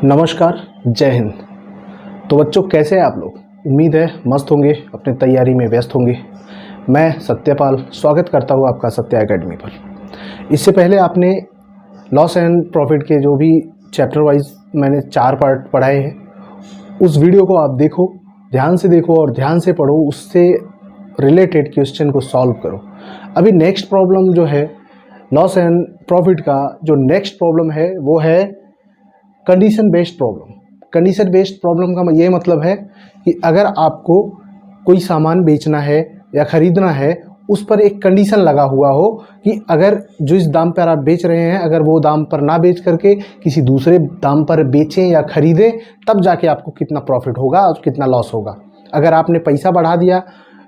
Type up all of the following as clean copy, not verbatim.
नमस्कार, जय हिंद। तो बच्चों, कैसे हैं आप लोग? उम्मीद है मस्त होंगे, अपने तैयारी में व्यस्त होंगे। मैं सत्यपाल स्वागत करता हूँ आपका सत्या एकेडमी पर। इससे पहले आपने लॉस एंड प्रॉफिट के जो भी चैप्टर वाइज मैंने 4 पार्ट पढ़ाए हैं, उस वीडियो को आप देखो, ध्यान से देखो और ध्यान से पढ़ो, उससे रिलेटेड क्वेश्चन को सॉल्व करो। अभी नेक्स्ट प्रॉब्लम जो है लॉस एंड प्रॉफिट का, जो नेक्स्ट प्रॉब्लम है वो है condition based problem. Condition based problem का ये मतलब है कि अगर आपको कोई सामान बेचना है या ख़रीदना है, उस पर एक कंडीशन लगा हुआ हो कि अगर जो इस दाम पर आप बेच रहे हैं, अगर वो दाम पर ना बेच करके किसी दूसरे दाम पर बेचें या ख़रीदें, तब जाके आपको कितना प्रॉफिट होगा और कितना लॉस होगा। अगर आपने पैसा बढ़ा दिया,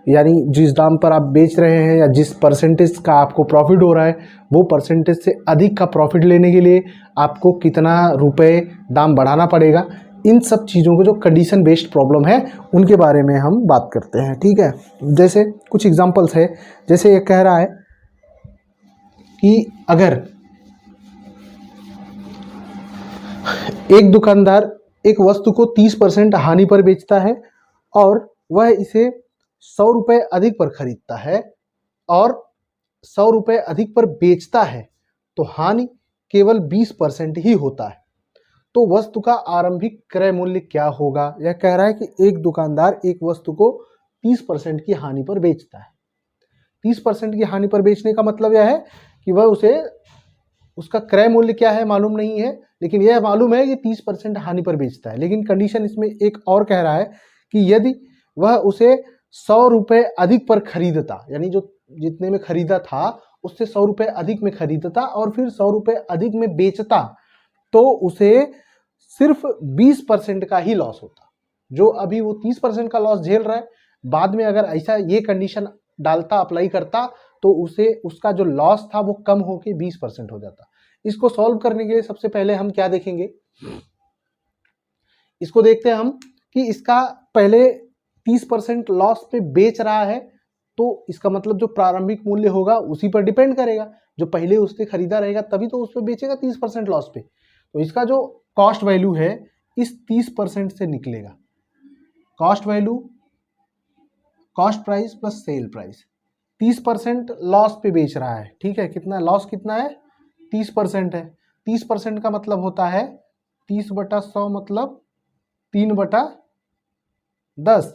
यानी जिस दाम पर आप बेच रहे हैं या जिस परसेंटेज का आपको प्रॉफिट हो रहा है, वो परसेंटेज से अधिक का प्रॉफिट लेने के लिए आपको कितना रुपए दाम बढ़ाना पड़ेगा। इन सब चीज़ों को जो कंडीशन बेस्ड प्रॉब्लम है, उनके बारे में हम बात करते हैं। ठीक है, जैसे कुछ एग्जांपल्स है। जैसे ये कह रहा है कि अगर एक दुकानदार एक वस्तु को 30% हानि पर बेचता है और वह इसे 100 रुपये अधिक पर खरीदता है और 100 रुपये अधिक पर बेचता है, तो हानि केवल 20% ही होता है। तो वस्तु का आरंभिक क्रय मूल्य क्या होगा? यह कह रहा है कि एक दुकानदार एक वस्तु को 30% की हानि पर बेचता है। 30% की हानि पर बेचने का मतलब यह है कि वह उसका क्रय मूल्य क्या है मालूम नहीं है, लेकिन यह मालूम है कि 30% हानि पर बेचता है। लेकिन कंडीशन इसमें एक और कह रहा है कि यदि वह उसे 100 रुपये अधिक पर खरीदता, यानी जो जितने में खरीदा था उससे 100 रुपये अधिक में खरीदता और फिर 100 रुपये अधिक में बेचता, तो उसे सिर्फ 20% का ही लॉस होता। जो अभी वो 30% का लॉस झेल रहा है, बाद में अगर ऐसा ये कंडीशन डालता, अप्लाई करता, तो उसे उसका जो लॉस था वो कम होके 20% हो जाता। इसको सॉल्व करने के लिए सबसे पहले हम क्या देखेंगे, इसको देखते हैं हम कि इसका पहले 30% लॉस पे बेच रहा है, तो इसका मतलब जो प्रारंभिक मूल्य होगा उसी पर डिपेंड करेगा। जो पहले उसने खरीदा रहेगा तभी तो उस पर बेचेगा 30% लॉस पे। तो इसका जो कॉस्ट वैल्यू है इस 30% से निकलेगा। Cost value, cost price plus sale price. 30% loss पे बेच रहा है, ठीक है। कितना लॉस, कितना है? 30% है। 30% का मतलब होता है 30/100 मतलब 3/10,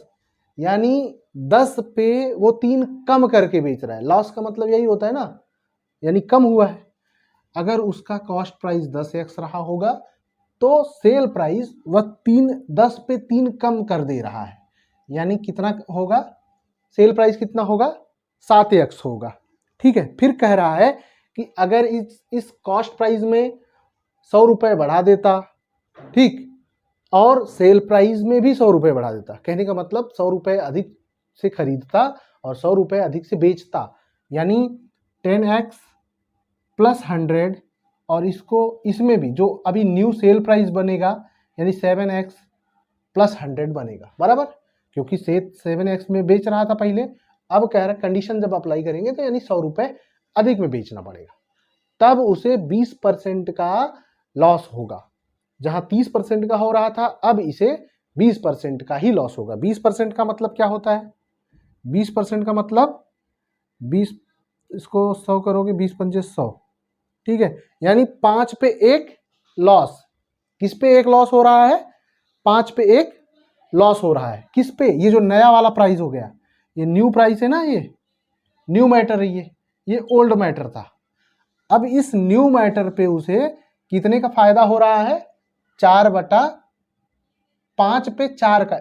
यानी 10 पे वो 3 कम करके बेच रहा है। लॉस का मतलब यही होता है ना, यानी कम हुआ है। अगर उसका कॉस्ट प्राइस 10x रहा होगा तो सेल प्राइस वह 10 पे 3 कम कर दे रहा है, यानी कितना होगा? सेल प्राइस कितना होगा? 7x होगा। ठीक है, फिर कह रहा है कि अगर इस कॉस्ट प्राइस में 100 रुपये बढ़ा देता, ठीक, और सेल प्राइस में भी 100 रुपये बढ़ा देता, कहने का मतलब 100 रुपये अधिक से खरीदता और 100 रुपये अधिक से बेचता, यानी 10x प्लस 100, और इसमें भी जो अभी न्यू सेल प्राइस बनेगा यानी 7x प्लस 100 बनेगा, बराबर। क्योंकि 7x में बेच रहा था पहले, अब कह रहा कंडीशन जब अप्लाई करेंगे तो यानी 100 रुपये अधिक में बेचना पड़ेगा, तब उसे 20% का लॉस होगा। जहां 30% का हो रहा था, अब इसे 20% का ही लॉस होगा। 20% का मतलब क्या होता है? 20% का मतलब 20, इसको 100 करोगे, 20×5 100, ठीक है, यानी 5 पे 1 लॉस। किस पे 1 लॉस हो रहा है? 5 पे 1 लॉस हो रहा है। किस पे? ये जो नया वाला प्राइस हो गया, ये न्यू प्राइस है ना, ये न्यू मैटर है, ये ओल्ड मैटर था। अब इस न्यू मैटर पे उसे कितने का फायदा हो रहा है? 4/5 पे 4 का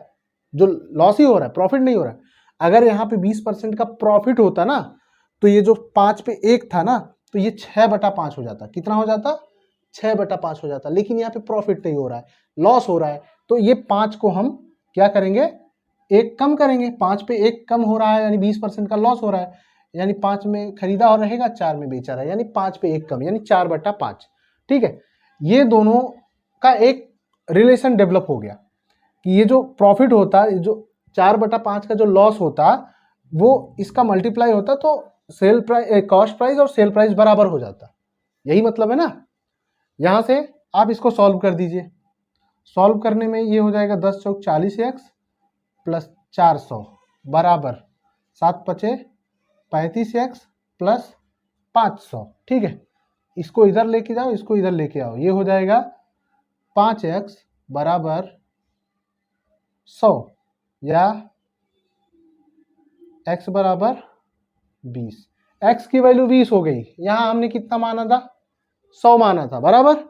जो लॉस ही हो रहा है, प्रॉफिट नहीं हो रहा है। अगर यहाँ पे 20% का प्रॉफिट होता ना, तो ये जो 5 पे 1 था ना, तो ये 6/5 हो जाता। कितना हो जाता? 6/5 हो जाता। लेकिन यहाँ पे प्रॉफिट नहीं हो रहा है, लॉस हो रहा है। तो ये 5 को हम क्या करेंगे? 1 कम करेंगे। 5 पे 1 कम हो रहा है, यानी 20% का लॉस हो रहा है, यानी 5 में खरीदा और रहेगा, 4 में बेचा रहा है, यानी 5 पे 1 कम, यानी 4/5। ठीक है, ये दोनों का एक रिलेशन डेवलप हो गया कि ये जो प्रॉफिट होता, जो 4/5 का जो लॉस होता, वो इसका मल्टीप्लाई होता, तो सेल प्राइस, कॉस्ट प्राइस और सेल प्राइस बराबर हो जाता। यही मतलब है ना। यहां से आप इसको सॉल्व कर दीजिए। सॉल्व करने में ये हो जाएगा 10 चौक 40x प्लस 400 बराबर 7 पचे 35x प्लस 500। ठीक है, इसको इधर लेके जाओ, इसको इधर लेके आओ, ये हो जाएगा 5x बराबर 100 या x बराबर 20। x की वैल्यू 20 हो गई, यहां हमने कितना माना था? 100 माना था, बराबर।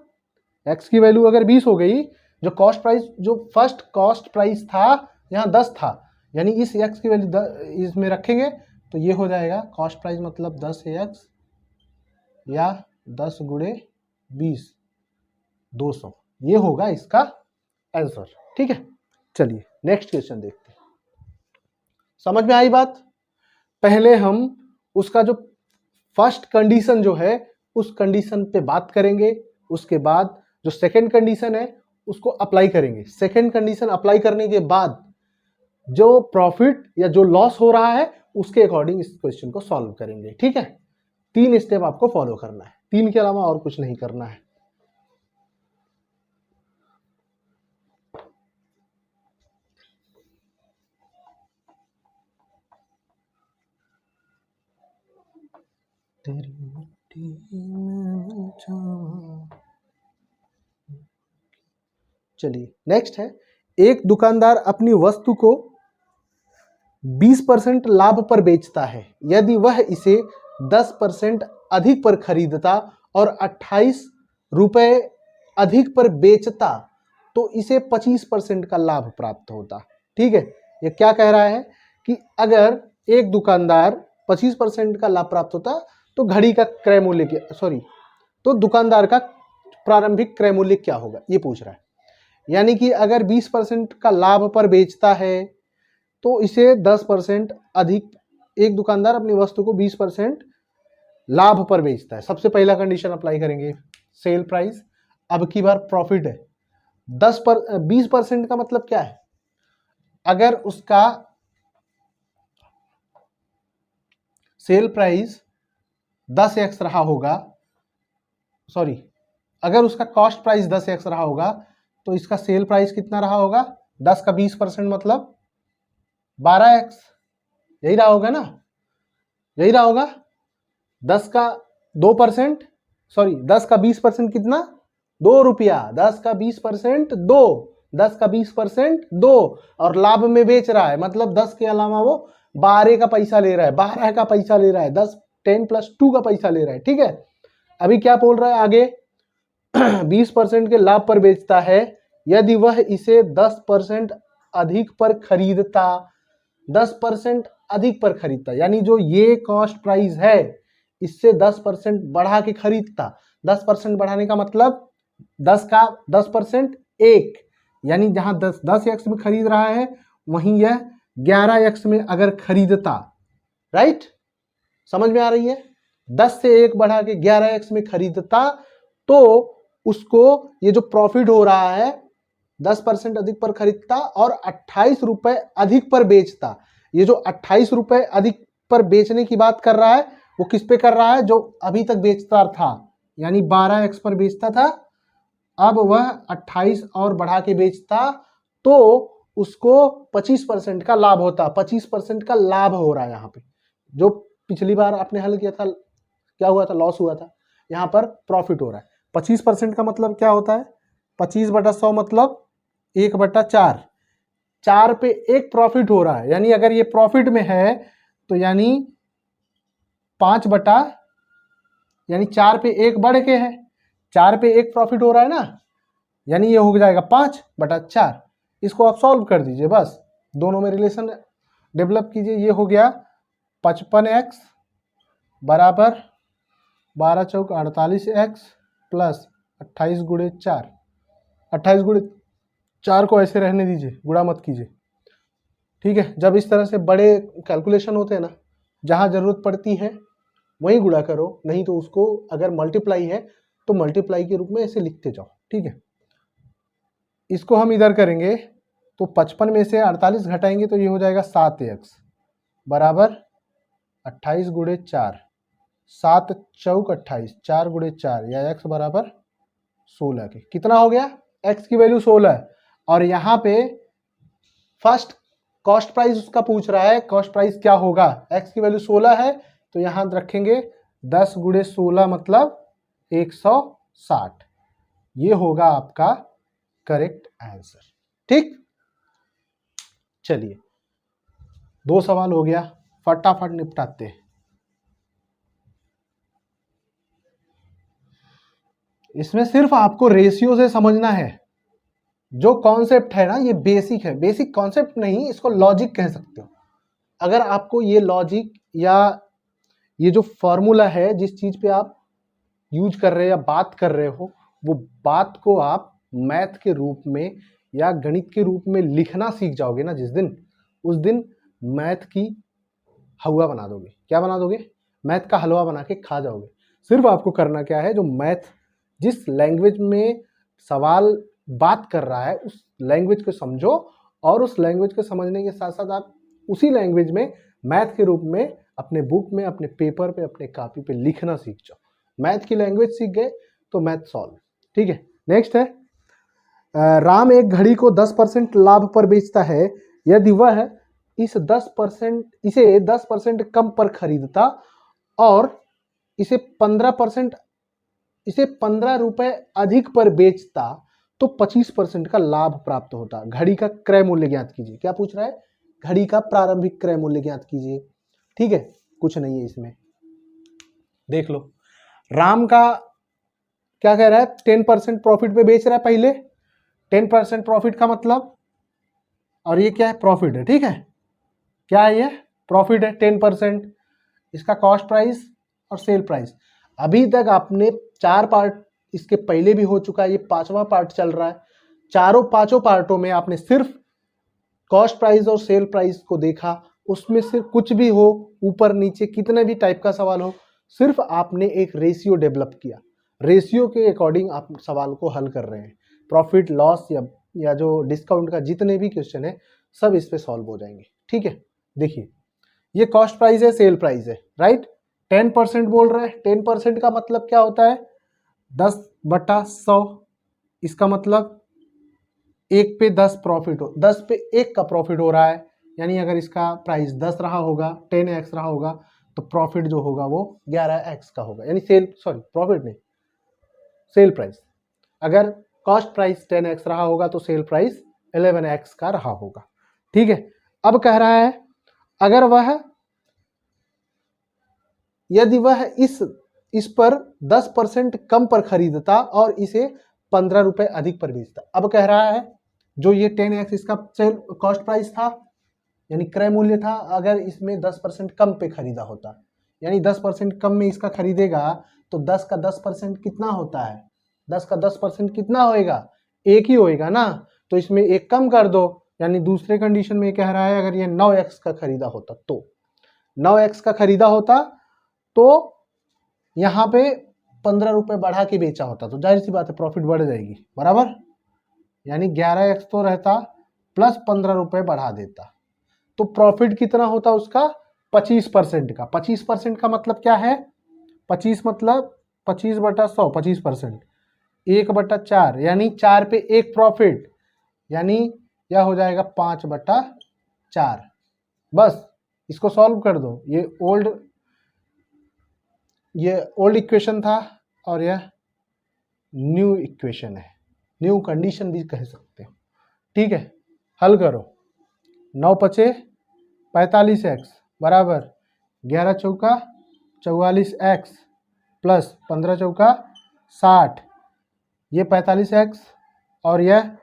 x की वैल्यू अगर 20 हो गई, जो कॉस्ट प्राइस, जो फर्स्ट कॉस्ट प्राइस था यहाँ 10 था, यानी इस x की वैल्यू इसमें रखेंगे तो ये हो जाएगा कॉस्ट प्राइस मतलब 10x या 10 गुणे 20 200, ये होगा इसका आंसर। ठीक है, चलिए नेक्स्ट क्वेश्चन देखते हैं। समझ में आई बात? पहले हम उसका जो फर्स्ट कंडीशन जो है उस कंडीशन पे बात करेंगे, उसके बाद जो सेकंड कंडीशन है उसको अप्लाई करेंगे। सेकंड कंडीशन अप्लाई करने के बाद जो प्रॉफिट या जो लॉस हो रहा है उसके अकॉर्डिंग इस क्वेश्चन को सॉल्व करेंगे। ठीक है, 3 स्टेप आपको फॉलो करना है, 3 के अलावा और कुछ नहीं करना है। चलिए नेक्स्ट है, एक दुकानदार अपनी वस्तु को 20% लाभ पर बेचता है। यदि वह इसे 10% अधिक पर खरीदता और 28 रुपए अधिक पर बेचता तो इसे 25% का लाभ प्राप्त होता। ठीक है, ये क्या कह रहा है कि अगर एक दुकानदार 25% का लाभ प्राप्त होता तो घड़ी का क्रय मूल्य क्या, सॉरी, तो दुकानदार का प्रारंभिक क्रय मूल्य क्या होगा, ये पूछ रहा है। यानी कि अगर 20% का लाभ पर बेचता है तो इसे 10% अधिक, एक दुकानदार अपनी वस्तु को 20% लाभ पर बेचता है। सबसे पहला कंडीशन अप्लाई करेंगे, सेल प्राइस, अब की बार प्रॉफिट है 20% का मतलब क्या है? अगर उसका सेल प्राइस 10x रहा होगा, सॉरी, अगर उसका कॉस्ट प्राइस 10x रहा होगा तो इसका सेल प्राइस कितना रहा होगा? 10 का 20% मतलब 12x, यही रहा होगा ना, यही रहा होगा। 10 का 2%, सॉरी 10 का 20% कितना? 2 रुपया। 10 का 20% 2, 10 का 20% 2, और लाभ में बेच रहा है मतलब 10 के अलावा वो 12 का पैसा ले रहा है, 12 का पैसा ले रहा है, 10 प्लस 2 का पैसा ले रहा है। ठीक है, अभी क्या बोल रहा है आगे? 20% के लाभ पर बेचता है यदि वह इसे 10% अधिक पर खरीदता, 10% अधिक पर खरीदता, यानी जो ये कॉस्ट प्राइस है इससे 10% बढ़ा के खरीदता। 10% बढ़ाने का मतलब 10 का 10% 1, यानी जहां 10x में खरीद रहा है वहीं यह 11x में अगर खरीदता, राइट? समझ में आ रही है? 10 से 1 बढ़ा के 11x में खरीदता तो उसको ये जो प्रॉफिट हो रहा है 10% अधिक पर खरीदता और 28 रुपए अधिक पर बेचता। ये जो 28 रुपए अधिक पर बेचने की बात कर रहा है वो किस पे कर रहा है? जो अभी तक बेचता था, यानी 12x पर बेचता था, अब वह 28 और बढ़ा के बेचता तो उसको 25% का लाभ होता। 25% का लाभ हो रहा है यहाँ पे। जो पिछली बार आपने हल किया था क्या हुआ था? लॉस हुआ था। यहाँ पर प्रॉफिट हो रहा है। 25% का मतलब क्या होता है? 25/100 मतलब 1/4, 4 पे 1 प्रॉफिट हो रहा है, यानी अगर ये प्रॉफिट में है तो यानी 5 बटा, यानी 4 पे 1 बढ़ के है, 4 पे 1 प्रॉफिट हो रहा है ना, यानी ये हो जाएगा 5/4। इसको आप सॉल्व कर दीजिए, बस दोनों में रिलेशन डेवलप कीजिए। ये हो गया 55x बराबर 12 चौक 48x प्लस 28 गुणे 4। 28 गुणे 4 को ऐसे रहने दीजिए, गुणा मत कीजिए। ठीक है, जब इस तरह से बड़े कैलकुलेशन होते हैं ना, जहां जरूरत पड़ती है वहीं गुणा करो, नहीं तो उसको अगर मल्टीप्लाई है तो मल्टीप्लाई के रूप में ऐसे लिखते जाओ। ठीक है, इसको हम इधर करेंगे तो 55 में से 48 घटाएंगे तो ये हो जाएगा 7x बराबर 28 गुणे 4, 7 चौक 28, 4 गुणे 4 या x बराबर 16 के। कितना हो गया? एक्स की वैल्यू 16 है और यहाँ पे फर्स्ट कॉस्ट प्राइस उसका पूछ रहा है, कॉस्ट प्राइस क्या होगा, एक्स की वैल्यू 16 है तो यहाँ रखेंगे 10 गुणे 16 मतलब 160। ये होगा आपका करेक्ट आंसर। ठीक, चलिए 2 सवाल हो गया, फटाफट निपटाते हैं। इसमें सिर्फ आपको रेशियो से समझना है। जो कॉन्सेप्ट है ना ये बेसिक है, बेसिक कॉन्सेप्ट नहीं, इसको लॉजिक कह सकते हो। अगर आपको ये लॉजिक या ये जो फॉर्मूला है जिस चीज पे आप यूज कर रहे हो या बात कर रहे हो, वो बात को आप मैथ के रूप में या गणित के रूप में लिखना सीख जाओगे ना जिस दिन, उस दिन मैथ की हलवा बना दोगे। क्या बना दोगे? मैथ का हलवा बना के खा जाओगे। सिर्फ आपको करना क्या है, जो मैथ जिस लैंग्वेज में सवाल बात कर रहा है उस लैंग्वेज को समझो और उस लैंग्वेज को समझने के साथ साथ आप उसी लैंग्वेज में मैथ के रूप में अपने बुक में, अपने पेपर पे, अपने कॉपी पे लिखना सीख जाओ। मैथ की लैंग्वेज सीख गए तो मैथ सॉल्व। ठीक है, नेक्स्ट है राम एक घड़ी को 10% लाभ पर बेचता है यदि वह इसे 10% कम पर खरीदता और इसे 15 रुपए अधिक पर बेचता तो 25% का लाभ प्राप्त होता। घड़ी का क्रय मूल्य ज्ञात कीजिए। क्या पूछ रहा है? घड़ी का प्रारंभिक क्रय मूल्य ज्ञात कीजिए। ठीक है, कुछ नहीं है इसमें, देख लो। राम का क्या कह रहा है? 10% प्रॉफिट पे बेच रहा है पहले, 10% प्रॉफिट का मतलब, और ये क्या है? प्रॉफिट है। ठीक है, क्या है ये? प्रॉफिट है 10%। इसका कॉस्ट प्राइस और सेल प्राइस। अभी तक आपने 4 पार्ट इसके पहले भी हो चुका है, ये 5वां पार्ट चल रहा है। पांचों पार्टों में आपने सिर्फ कॉस्ट प्राइस और सेल प्राइस को देखा। उसमें से कुछ भी हो, ऊपर नीचे कितने भी टाइप का सवाल हो, सिर्फ आपने एक रेशियो डेवलप किया। रेशियो के अकॉर्डिंग आप सवाल को हल कर रहे हैं। प्रॉफिट लॉस या जो डिस्काउंट का जितने भी क्वेश्चन है सब इस पे सॉल्व हो जाएंगे। ठीक है, देखिए ये कॉस्ट प्राइस है, सेल प्राइस है, राइट। 10% बोल रहा है। 10% का मतलब क्या होता है? 10/100। इसका मतलब 1 पे 10 प्रॉफिट हो, 10 पे 1 का प्रॉफिट हो रहा है। यानी अगर इसका प्राइस 10 रहा होगा, 10x रहा होगा, तो प्रॉफिट जो होगा वो 11x का होगा। यानी प्रॉफिट नहीं, सेल प्राइस। अगर कॉस्ट प्राइस 10x रहा होगा तो सेल प्राइस 11x का रहा होगा। ठीक है, अब कह रहा है अगर वह यदि वह इस पर 10% कम पर खरीदता और इसे 15 रुपए अधिक पर बेचता। अब कह रहा है जो ये 10x इसका सेल कॉस्ट प्राइस था यानी क्रय मूल्य था, अगर इसमें 10% कम पे खरीदा होता, यानी 10% कम में इसका खरीदेगा तो 10 का 10% कितना होता है? 10 का 10% कितना होएगा? 1 ही होएगा ना। तो इसमें 1 कम कर दो, यानी दूसरे कंडीशन में कह रहा है अगर ये 9x का खरीदा होता तो 9x का खरीदा होता तो यहाँ पे 15 रुपए बढ़ा के बेचा होता तो जाहिर सी बात है प्रॉफिट बढ़ जाएगी, बराबर। यानी 11x तो रहता प्लस 15 रुपए बढ़ा देता तो प्रॉफिट कितना होता उसका? 25% का। 25% का मतलब क्या है? 25 मतलब 25/100, 25%, 1/4 यानी 4 पे 1 प्रॉफिट, यानी यह हो जाएगा 5/4। बस इसको सॉल्व कर दो। ये ओल्ड इक्वेशन था और यह न्यू इक्वेशन है, न्यू कंडीशन भी कह सकते हो। ठीक है, हल करो। 9 पचे 45x बराबर 11 चौका 44x प्लस 15 चौका 60। ये 45x और यह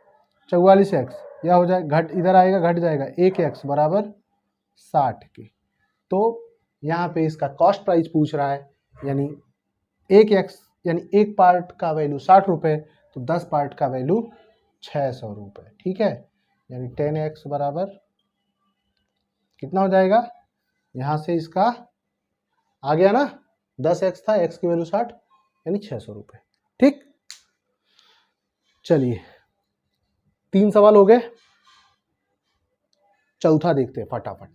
44x, यह हो जाए घट, इधर आएगा घट जाएगा 1x बराबर 60 के। तो यहाँ पे इसका कॉस्ट प्राइस पूछ रहा है, यानी 1x यानी एक पार्ट का वैल्यू 60 रुपये, तो 10 पार्ट का वैल्यू 600 रुपये। ठीक है, यानी 10x बराबर कितना हो जाएगा? यहाँ से इसका आ गया ना, 10x था, x की वैल्यू 60 यानी 600 रुपये। ठीक, चलिए 3 सवाल हो गए, चौथा देखते हैं फटाफट।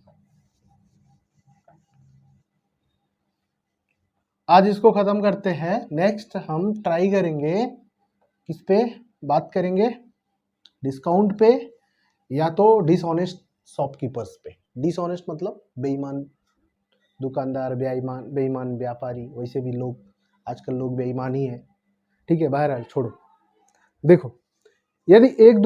आज इसको खत्म करते हैं। नेक्स्ट हम ट्राई करेंगे किस पे? बात करेंगे डिस्काउंट पे या तो डिसऑनेस्ट शॉपकीपर्स पे। डिसऑनेस्ट मतलब बेईमान दुकानदार, बेईमान व्यापारी, वैसे भी लोग आजकल लोग बेईमान ही है, ठीक है। बहरहाल छोड़ो। देखो, यदि एक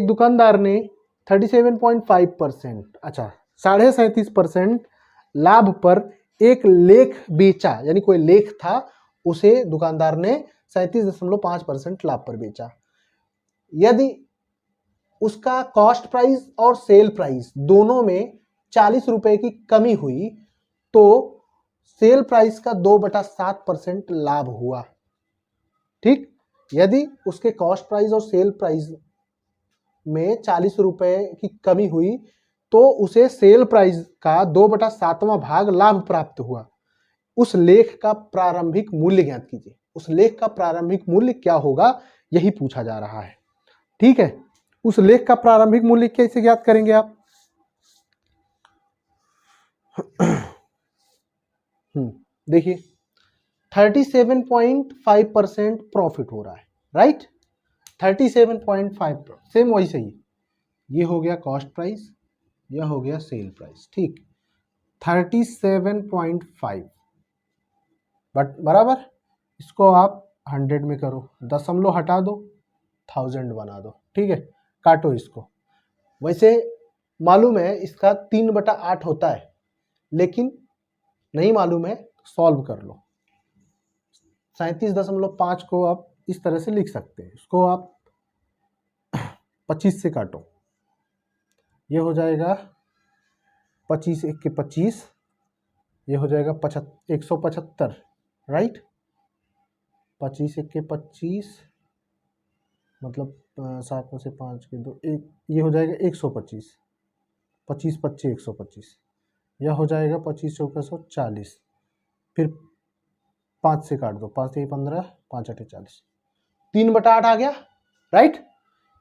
दुकानदार ने 37.5%, अच्छा 37.5% लाभ पर एक लेख बेचा, यानी कोई लेख था उसे दुकानदार ने 37.5% लाभ पर बेचा। यदि उसका कॉस्ट प्राइस और सेल प्राइस दोनों में 40 रुपए की कमी हुई तो सेल प्राइस का 2/7% लाभ हुआ, ठीक। यदि उसके कॉस्ट प्राइस और सेल प्राइस में 40 रुपए की कमी हुई तो उसे सेल प्राइस का 2/7वां भाग लाभ प्राप्त हुआ। उस लेख का प्रारंभिक मूल्य ज्ञात कीजिए। उस लेख का प्रारंभिक मूल्य क्या होगा, यही पूछा जा रहा है, ठीक है। उस लेख का प्रारंभिक मूल्य कैसे ज्ञात करेंगे आप? देखिए 37.5% प्रॉफिट हो रहा है, राइट। 37.5 सेम वैसे ही ये हो गया कॉस्ट प्राइस, यह हो गया सेल प्राइस, ठीक। 37.5 बट बराबर, इसको आप 100 में करो, दशमलव हटा दो, 1000 बना दो, ठीक है। काटो इसको। वैसे मालूम है इसका 3/8 होता है, लेकिन नहीं मालूम है, सॉल्व कर लो। 37.5 को आप इस तरह से लिख सकते हैं, इसको आप 25 से काटो, ये हो जाएगा 25 एक के 25, ये हो जाएगा 175, राइट। 25 एक के 25 मतलब 7 में से 5 के 2, एक, ये हो जाएगा 125, 25 25 125, यह हो जाएगा 25 चौका 140, फिर 5 से काट दो, 5 से 15, 5 8 40, 3/8 आ गया, राइट।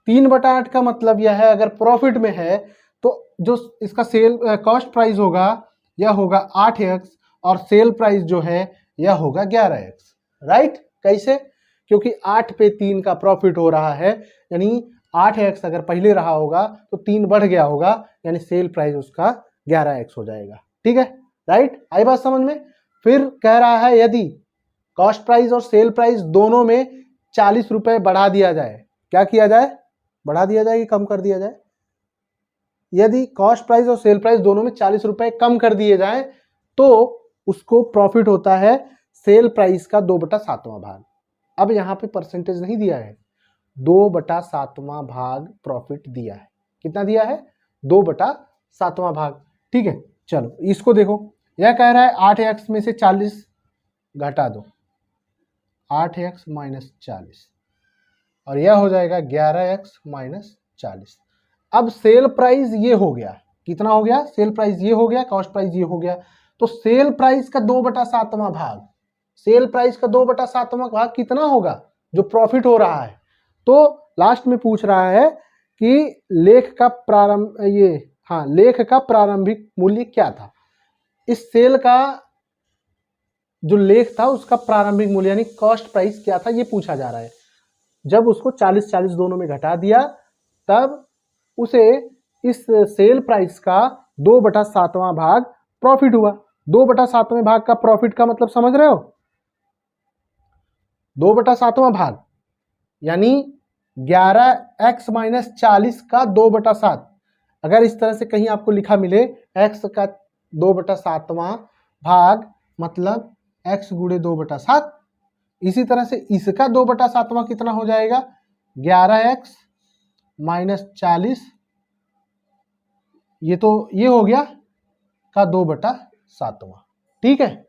3/8 का मतलब यह है अगर प्रॉफिट में है तो जो इसका सेल कॉस्ट प्राइस होगा यह होगा 8x और सेल प्राइस जो है यह होगा 11x, राइट। कैसे? क्योंकि 8 पे 3 का प्रॉफिट हो रहा है, यानी 8x अगर पहले रहा होगा तो 3 बढ़ गया होगा, यानी सेल प्राइस उसका 11x हो जाएगा, ठीक है, राइट। आई बात समझ में? फिर कह रहा है यदि कॉस्ट प्राइस और सेल प्राइस दोनों में 40 रुपए बढ़ा दिया जाए, क्या किया जाए? बढ़ा दिया जाए कि कम कर दिया जाए? यदि कॉस्ट प्राइस और सेल प्राइस दोनों में 40 रुपए कम कर दिए जाए तो उसको प्रॉफिट होता है सेल प्राइस का 2/7वां भाग। अब यहाँ पे परसेंटेज नहीं दिया है, 2/7वां भाग प्रॉफिट दिया है। कितना दिया है? 2/7वां भाग, ठीक है। चलो इसको देखो, यह कह रहा है 8x में से 40 घटा दो, 8x माइनस 40, और यह हो जाएगा 11x माइनस 40। अब सेल प्राइस ये हो गया, कितना हो गया? सेल प्राइस ये हो गया, कॉस्ट प्राइस ये हो गया, तो सेल प्राइस का 2/7वां भाग, सेल प्राइस का 2/7वां भाग कितना होगा? जो प्रॉफिट हो रहा है। तो लास्ट में पूछ रहा है कि लेख का लेख का प्रारंभिक मूल्य क्या था। इस सेल का जो लेख था उसका प्रारंभिक मूल्य यानी कॉस्ट प्राइस क्या था, ये पूछा जा रहा है। जब उसको 40-40 दोनों में घटा दिया तब उसे इस सेल प्राइस का 2/7वां भाग प्रॉफिट हुआ। 2/7वें भाग का प्रॉफिट का मतलब समझ रहे हो? 2/7वां भाग यानी 11x माइनस 40 का 2/7। अगर इस तरह से कहीं आपको लिखा मिले x का 2/7वां भाग मतलब x गुणे 2/7, इसी तरह से इसका 2/7वां कितना हो जाएगा? 11x माइनस 40, ये तो ये हो गया का 2/7वां, ठीक है।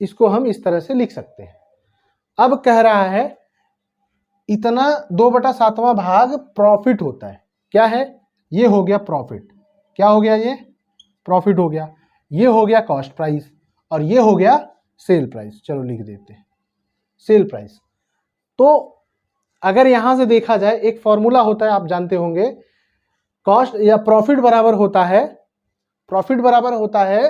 इसको हम इस तरह से लिख सकते हैं। अब कह रहा है इतना 2/7वां भाग प्रॉफिट होता है, क्या है? ये हो गया प्रॉफिट, क्या हो गया? ये प्रॉफिट हो गया। ये हो गया कॉस्ट प्राइस और ये हो गया सेल प्राइस। चलो लिख देते हैं सेल प्राइस। तो अगर यहां से देखा जाए एक फॉर्मूला होता है, आप जानते होंगे, कॉस्ट या प्रॉफिट बराबर होता है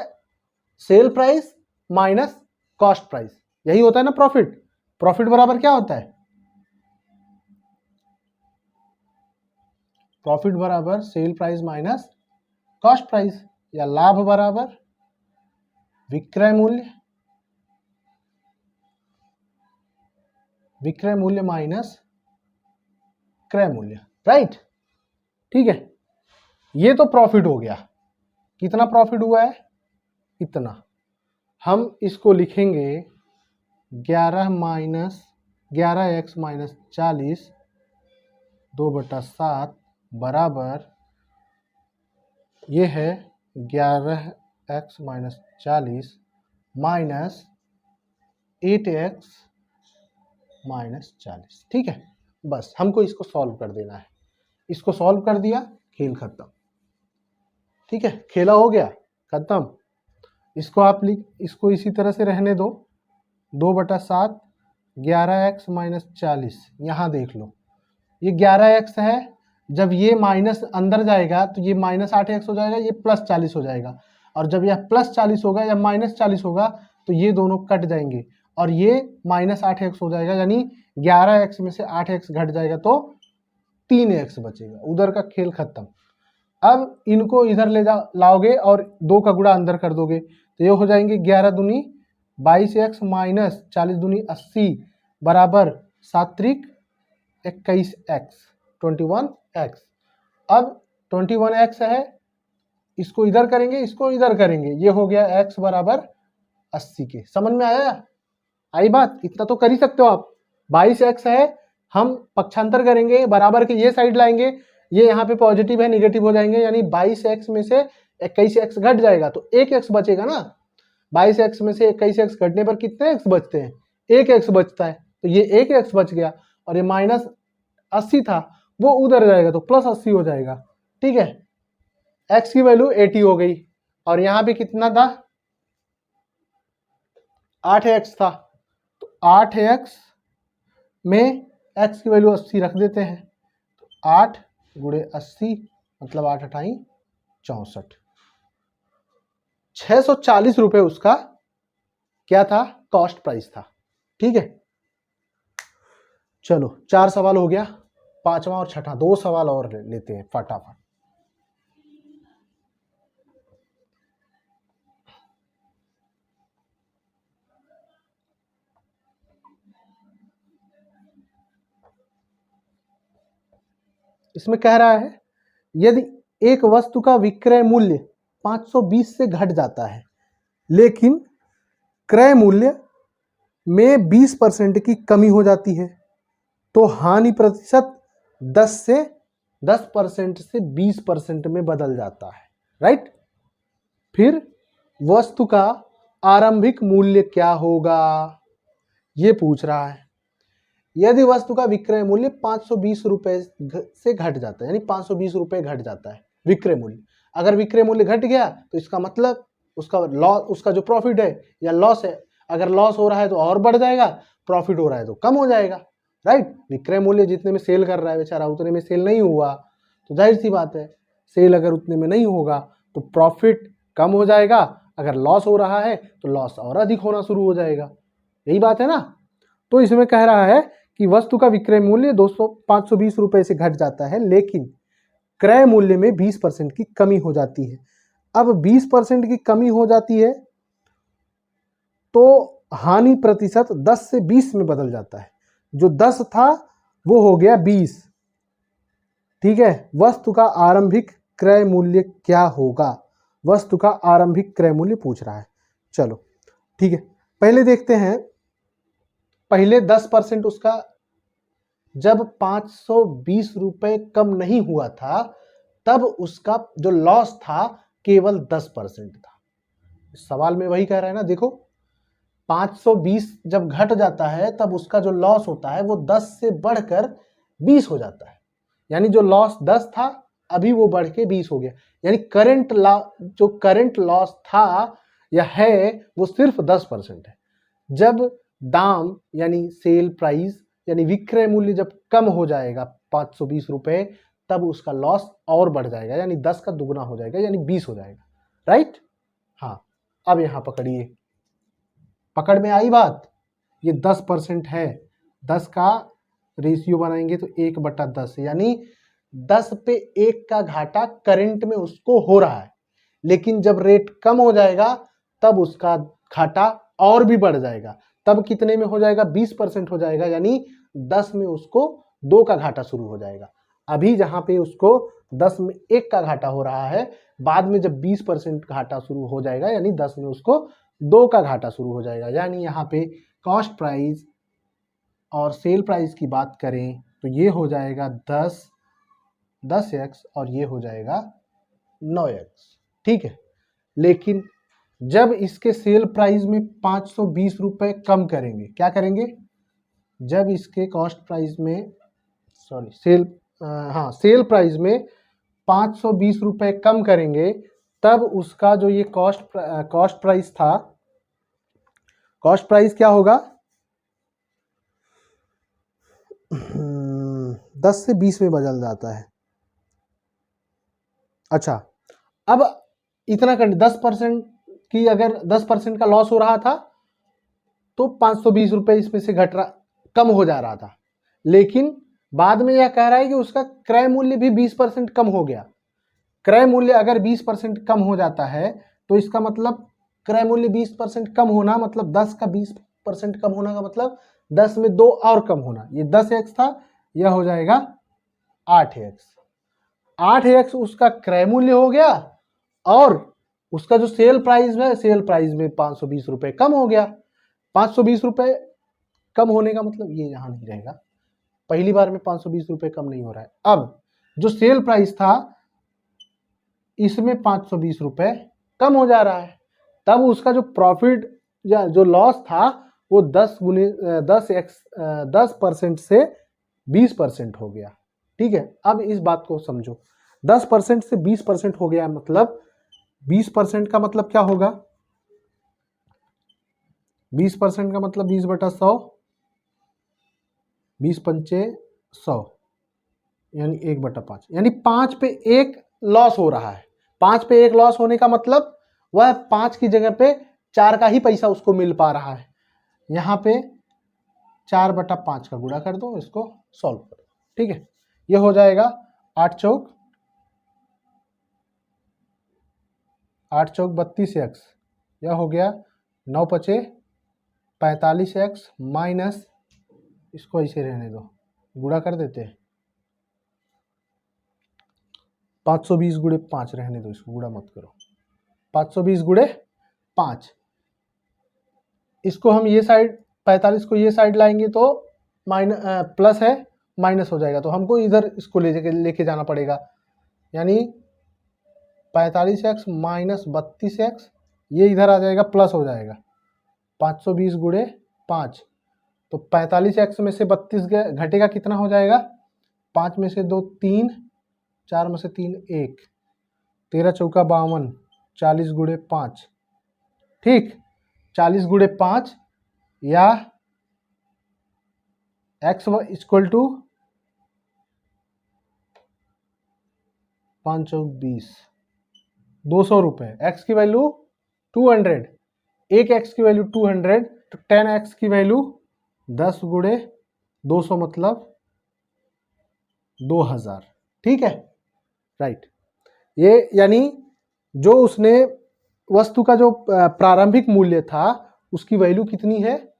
sale price minus cost price, यही होता है ना प्रॉफिट। प्रॉफिट बराबर क्या होता है? प्रॉफिट बराबर sale price minus cost price, या लाभ बराबर विक्रय मूल्य माइनस क्रय मूल्य, राइट। ठीक है, ये तो प्रॉफिट हो गया। कितना प्रॉफिट हुआ है? इतना। हम इसको लिखेंगे 11x माइनस 40 2/7 बराबर, ये है 11x minus 40 minus 8x minus 40। ठीक है, बस हमको इसको सॉल्व कर देना है। इसको सॉल्व कर दिया, खेल खत्म। ठीक है, खेला हो गया, खत्म। इसको आप इसको इसी तरह से रहने दो, 2/7 11x माइनस 40। यहाँ देख लो, ये 11x है, जब ये माइनस अंदर जाएगा तो ये माइनस 8x हो जाएगा, ये प्लस 40 हो जाएगा। और जब यह प्लस 40 होगा या माइनस 40 होगा तो ये दोनों कट जाएंगे और ये माइनस 8x हो जाएगा, यानी 11x में से 8x घट जाएगा तो 3x बचेगा। उधर का खेल खत्म। अब इनको इधर ले लाओगे और 2 का गुणा अंदर कर दोगे तो ये हो जाएंगे 11 दूनी 22x माइनस 40 दूनी 80 बराबर 7 त्रिक 21x 21x। अब 21x है, इसको इधर करेंगे, इसको इधर करेंगे, ये हो गया x बराबर 80 के। समझ में आया? आई बात? इतना तो कर ही सकते हो आप। 22x है, हम पक्षांतर करेंगे, बराबर के ये साइड लाएंगे, ये यहाँ पे पॉजिटिव है, निगेटिव हो जाएंगे, यानी 22x में से 21x घट जाएगा तो 1x बचेगा ना। 22x में से 21x घटने पर कितने x बचते हैं? 1x बचता है, तो ये 1x बच गया और ये माइनस 80 था वो उधर जाएगा तो प्लस 80 हो जाएगा। ठीक है, x की वैल्यू 80 हो गई और यहाँ पे कितना था? 8x था, तो 8x में x की वैल्यू 80 रख देते हैं, तो 8 गुणे 80 मतलब 8 अठाई 64। 640 रुपए उसका क्या था? कॉस्ट प्राइस था। ठीक है, चलो 4 सवाल हो गया, 5वां और 6ठा 2 सवाल और लेते हैं फटाफट। इसमें कह रहा है यदि एक वस्तु का विक्रय मूल्य 520 से घट जाता है लेकिन क्रय मूल्य में 20% की कमी हो जाती है तो हानि प्रतिशत 10% से 20% में बदल जाता है, राइट। फिर वस्तु का आरंभिक मूल्य क्या होगा, ये पूछ रहा है। यदि वस्तु का विक्रय मूल्य 520 रुपए से घट जाता है, यानी 520 रुपए घट जाता है विक्रय मूल्य। अगर विक्रय मूल्य घट गया तो इसका मतलब उसका जो प्रॉफिट है या लॉस है, अगर लॉस हो रहा है तो और बढ़ जाएगा, प्रॉफिट हो रहा है तो कम हो जाएगा, राइट। विक्रय मूल्य जितने में सेल कर रहा है बेचारा उतने में सेल नहीं हुआ तो जाहिर सी बात है सेल अगर उतने में नहीं होगा तो प्रॉफिट कम हो जाएगा, अगर लॉस हो रहा है तो लॉस और अधिक होना शुरू हो जाएगा। यही बात है ना। तो इसमें कह रहा है कि वस्तु का विक्रय मूल्य 520 रुपए से घट जाता है लेकिन क्रय मूल्य में 20% की कमी हो जाती है। अब 20% की कमी हो जाती है तो हानि प्रतिशत 10 से 20 में बदल जाता है। जो 10 था वो हो गया 20। ठीक है, वस्तु का आरंभिक क्रय मूल्य क्या होगा? वस्तु का आरंभिक क्रय मूल्य पूछ रहा है। चलो ठीक है, पहले देखते हैं। पहले 10% उसका, जब 520 रुपए कम नहीं हुआ था तब उसका जो लॉस था केवल 10% था। सवाल में वही कह रहा है ना, देखो 520 जब घट जाता है तब उसका जो लॉस होता है वो 10 से बढ़कर 20 हो जाता है, यानी जो लॉस 10 था अभी वो बढ़ के 20 हो गया, यानी जो करंट लॉस था या है वो सिर्फ 10% है। जब दाम यानी सेल प्राइस यानी विक्रय मूल्य जब कम हो जाएगा 520 रुपए तब उसका लॉस और बढ़ जाएगा, यानी 10 का दुगना हो जाएगा, यानी 20 हो जाएगा, राइट। हाँ, अब यहां पकड़िए, पकड़ में आई बात। ये 10% है, 10 का रेशियो बनाएंगे तो 1/10 यानी 10 पे 1 का घाटा करंट में उसको हो रहा है, लेकिन जब रेट कम हो जाएगा तब उसका घाटा और भी बढ़ जाएगा। तब कितने में हो जाएगा? 20% हो जाएगा, यानी 10 में उसको 2 का घाटा शुरू हो जाएगा। अभी जहां पे उसको 10 में 1 का घाटा हो रहा है, बाद में जब 20% घाटा शुरू हो जाएगा, यानी 10 में उसको 2 का घाटा शुरू हो जाएगा। यानी यहाँ पे कॉस्ट प्राइस और सेल प्राइस की बात करें तो ये हो जाएगा 10x और ये हो जाएगा 9x, ठीक है। लेकिन जब इसके सेल प्राइस में 520 रुपए कम करेंगे, क्या करेंगे? जब इसके कॉस्ट प्राइस में सेल प्राइस में 520 रुपए कम करेंगे, तब उसका जो ये कॉस्ट प्राइस था, कॉस्ट प्राइस क्या होगा? 10 से 20 में बदल जाता है। अच्छा, अब इतना कर 10% की, अगर 10% का लॉस हो रहा था तो 520 रुपए इसमें से घट रहा, कम हो जा रहा था। लेकिन बाद में यह कह रहा है कि उसका क्रय मूल्य भी 20% कम हो गया। क्रय मूल्य अगर 20% कम हो जाता है तो इसका मतलब क्रय मूल्य 20% कम होना मतलब 10 का 20% कम होना का मतलब 10 में 2 और कम होना। ये 10x था, यह हो जाएगा 8x। 8x उसका क्रय मूल्य हो गया और उसका जो सेल प्राइस है, सेल प्राइस में 520 रुपए कम हो गया। 520 रुपए कम होने का मतलब ये यहां नहीं रहेगा, पहली बार में 520 रुपए कम नहीं हो रहा है। अब जो सेल प्राइस था इसमें 520 रुपए कम हो जा रहा है, तब उसका जो प्रॉफिट या जो लॉस था वो 10% से 20% हो गया, ठीक है। अब इस बात को समझो, 10% से 20% हो गया, मतलब 20% का मतलब क्या होगा? 20% का मतलब 20/100, 20 पंचे 100, यानी 1/5, यानी 5 पे 1 लॉस हो रहा है। 5 पे 1 लॉस होने का मतलब वह 5 की जगह पे 4 का ही पैसा उसको मिल पा रहा है। यहाँ पे 4/5 का गुणा कर दो, इसको सॉल्व करो, ठीक है। ये हो जाएगा 8 चौक 32x, यह हो गया 9 पचे 45x माइनस, इसको ऐसे रहने दो, गुणा कर देते हैं, 520 गुणे 5 रहने दो, इसको गुणा मत करो, 520 गुणे 5, इसको हम ये साइड 45 को ये साइड लाएंगे तो प्लस है, माइनस हो जाएगा, तो हमको इधर इसको लेके जाना पड़ेगा, यानी 45x माइनस 32x, ये इधर आ जाएगा, प्लस हो जाएगा 520 गुणे 5, तो 45x में से 32 घटेगा, कितना हो जाएगा? 5 में से 2 3, 4 में से 3 1, 13 चौका 52, 40 गुणे 5, ठीक, 40 गुणे 5 या x इक्वल टू 5 चौक 20, 200 रुपये, x की वैल्यू 200, एक x की वैल्यू 200, तो 10x की वैल्यू 10 गुणे 200 मतलब 2000, ठीक है, राइट। ये यानी जो उसने वस्तु का जो प्रारंभिक मूल्य था उसकी वैल्यू कितनी है?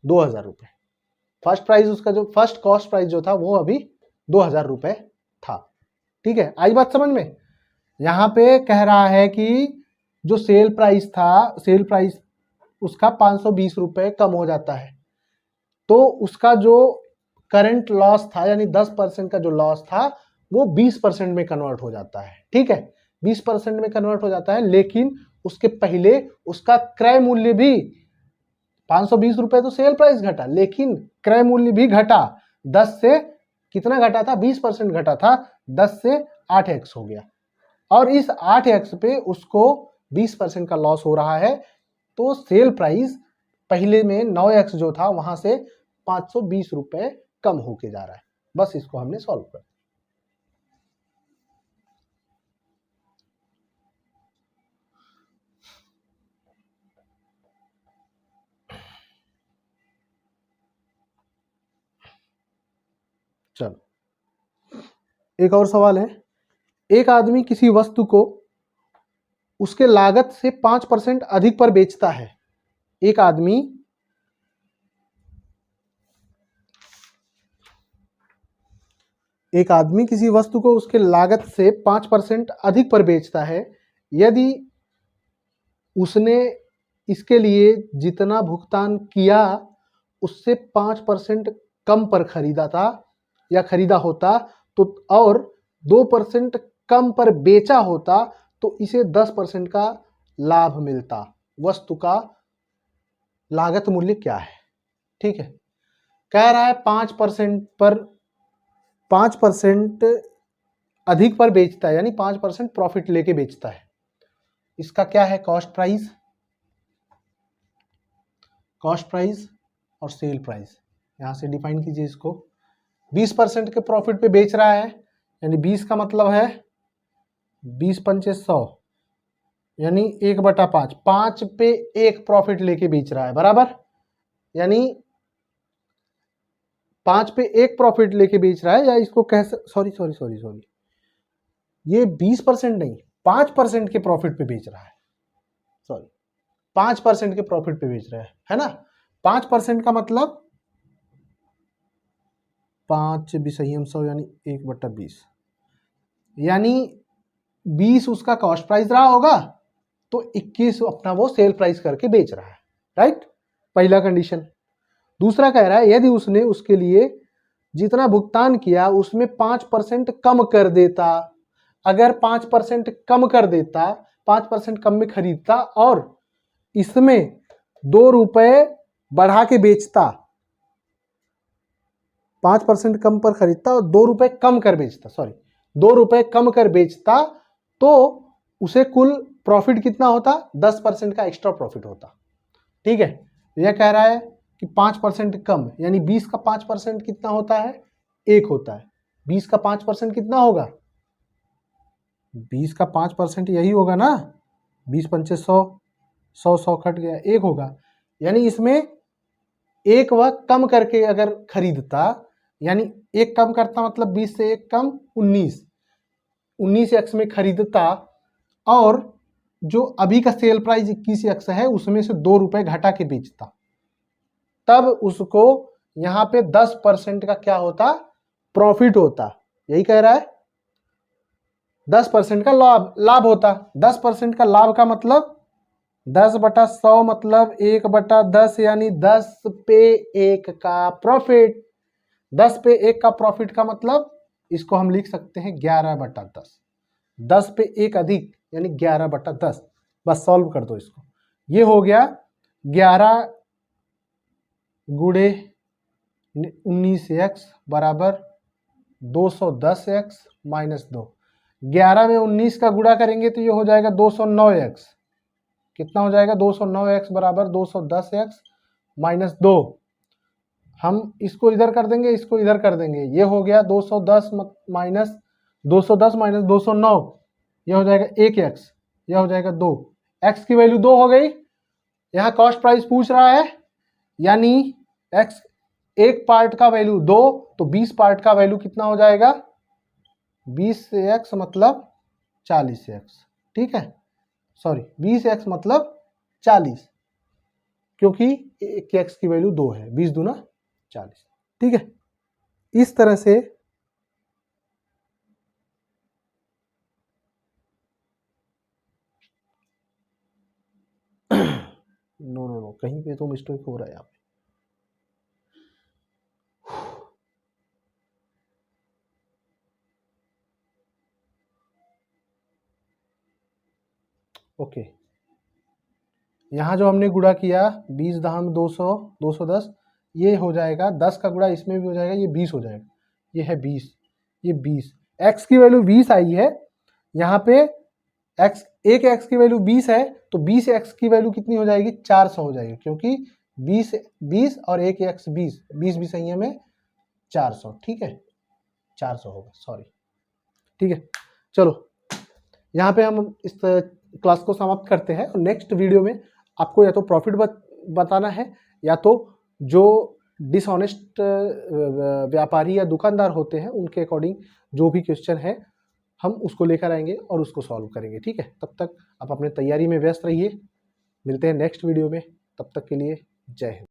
2000 रुपये। फर्स्ट प्राइस, उसका जो फर्स्ट कॉस्ट प्राइस जो था वो अभी 2000 रुपये था, ठीक है। आई बात समझ में? यहाँ पे कह रहा है कि जो सेल प्राइस था, सेल प्राइस उसका 520 रुपये कम हो जाता है, तो उसका जो करंट लॉस था, यानी 10% का जो लॉस था वो 20% में कन्वर्ट हो जाता है, ठीक है, 20% में कन्वर्ट हो जाता है। लेकिन उसके पहले उसका क्रय मूल्य भी 520 रुपए, तो सेल प्राइस घटा, लेकिन क्रय मूल्य भी घटा, 10 से कितना घटा था? 20% घटा था, 10 से 8x हो गया, और इस 8x पे उसको 20% का लॉस हो रहा है, तो सेल प्राइस पहले में 9x जो था वहां से 520 रुपए कम होके जा रहा है। बस इसको हमने सॉल्व कर, चलो एक और सवाल है, एक आदमी किसी वस्तु को उसके लागत से 5% अधिक पर बेचता है। एक आदमी किसी वस्तु को उसके लागत से 5% अधिक पर बेचता है। यदि उसने इसके लिए जितना भुगतान किया उससे 5% कम पर खरीदा था या खरीदा होता तो, और 2% कम पर बेचा होता तो इसे 10% का लाभ मिलता। वस्तु का लागत मूल्य क्या है? ठीक है, कह रहा है 5% अधिक पर बेचता है, यानी 5% प्रॉफिट लेके बेचता है। इसका क्या है? कॉस्ट प्राइस और सेल प्राइस। यहां से डिफाइन कीजिए इसको। 20% के प्रॉफिट पे बेच रहा है, यानी 20 का मतलब है 20 पंचे 100, यानी 1/5। 5 पे 1 प्रॉफिट लेके बेच रहा है, बराबर। यानी 5 पे 1 प्रॉफिट लेके बेच रहा है, या इसको कह सॉरी, ये 20% नहीं, 5% के प्रॉफिट पे बेच रहा है। सॉरी, 5% के प्रॉफिट पे बेच रहा है ना। 5% का मतलब 5 बिसहम 100, यानी 1/20, यानी 20 उसका कॉस्ट प्राइस रहा होगा तो 21 अपना वो सेल प्राइस करके बेच रहा है, राइट। पहला कंडीशन। दूसरा कह रहा है यदि उसने उसके लिए जितना भुगतान किया उसमें 5% कम कर देता। अगर 5% कम कर देता, 5% कम में खरीदता और इसमें 2 रुपए बढ़ा के बेचता, 5% कम पर खरीदता और 2 रुपए कम कर बेचता, 2 रुपए कम कर बेचता, तो उसे कुल प्रॉफिट कितना होता? 10% का एक्स्ट्रा प्रॉफिट होता। ठीक है, यह कह रहा है कि 5% कम, यानी 20 का 5% कितना होता है? 1 होता है। 20 का 5% कितना होगा? 20 का 5% यही होगा ना, 20 पंचे 100, 100 कट गया, 1 होगा। यानी इसमें 1 वह कम करके अगर खरीदता, यानी 1 कम करता मतलब 20 से 1 कम 19x में खरीदता, और जो अभी का सेल प्राइस 21x है उसमें से 2 रुपए घटा के बेचता, तब उसको यहां पे 10% का क्या होता? प्रॉफिट होता। यही कह रहा है, 10% का लाभ होता। 10% का लाभ का मतलब 10/100 मतलब 1/10, यानी 10 पे 1 का प्रॉफिट। 10 पे 1 का प्रॉफिट का मतलब इसको हम लिख सकते हैं 11/10। 10 पे 1 अधिक यानी 11/10। बस सॉल्व कर दो इसको। ये हो गया 11 गुणे 19x बराबर 210x माइनस 2। 11 में 19 का गुणा करेंगे तो ये हो जाएगा 209x। कितना हो जाएगा? 209x बराबर 210x माइनस 2। हम इसको इधर कर देंगे, इसको इधर कर देंगे, ये हो गया 210 माइनस 209, ये हो जाएगा 1x, यह हो जाएगा 2। x की वैल्यू 2 हो गई। यहाँ कॉस्ट प्राइस पूछ रहा है, यानी x एक पार्ट का वैल्यू 2, तो 20 पार्ट का वैल्यू कितना हो जाएगा? 20 से x मतलब 40 से x। ठीक है, 20x मतलब 40, क्योंकि एक x की वैल्यू 2 है, 20 दूना 40। ठीक है, इस तरह से नो कहीं पे तो मिस्टेक हो रहा है यहाँ पे। ओके, यहाँ जो हमने गुणा किया 20 दहम 200, 210, ये हो जाएगा 10 का गुणा इसमें भी हो जाएगा, ये 20 हो जाएगा। ये है 20, ये 20, x की वैल्यू 20 आई है यहाँ पे। x एक x की वैल्यू 20 है, तो 20x की वैल्यू कितनी हो जाएगी? 400 हो जाएगी, क्योंकि 20 और 1x 20, 20 भी सही है में 400। ठीक है, 400 होगा, ठीक है। चलो यहाँ पे हम इस क्लास को समाप्त करते हैं, और नेक्स्ट वीडियो में आपको या तो प्रॉफिट बताना है, या तो जो डिसऑनेस्ट व्यापारी या दुकानदार होते हैं उनके अकॉर्डिंग जो भी क्वेश्चन है हम उसको लेकर आएंगे और उसको सॉल्व करेंगे। ठीक है, तब तक आप अपने तैयारी में व्यस्त रहिए। मिलते हैं नेक्स्ट वीडियो में, तब तक के लिए जय हिंद।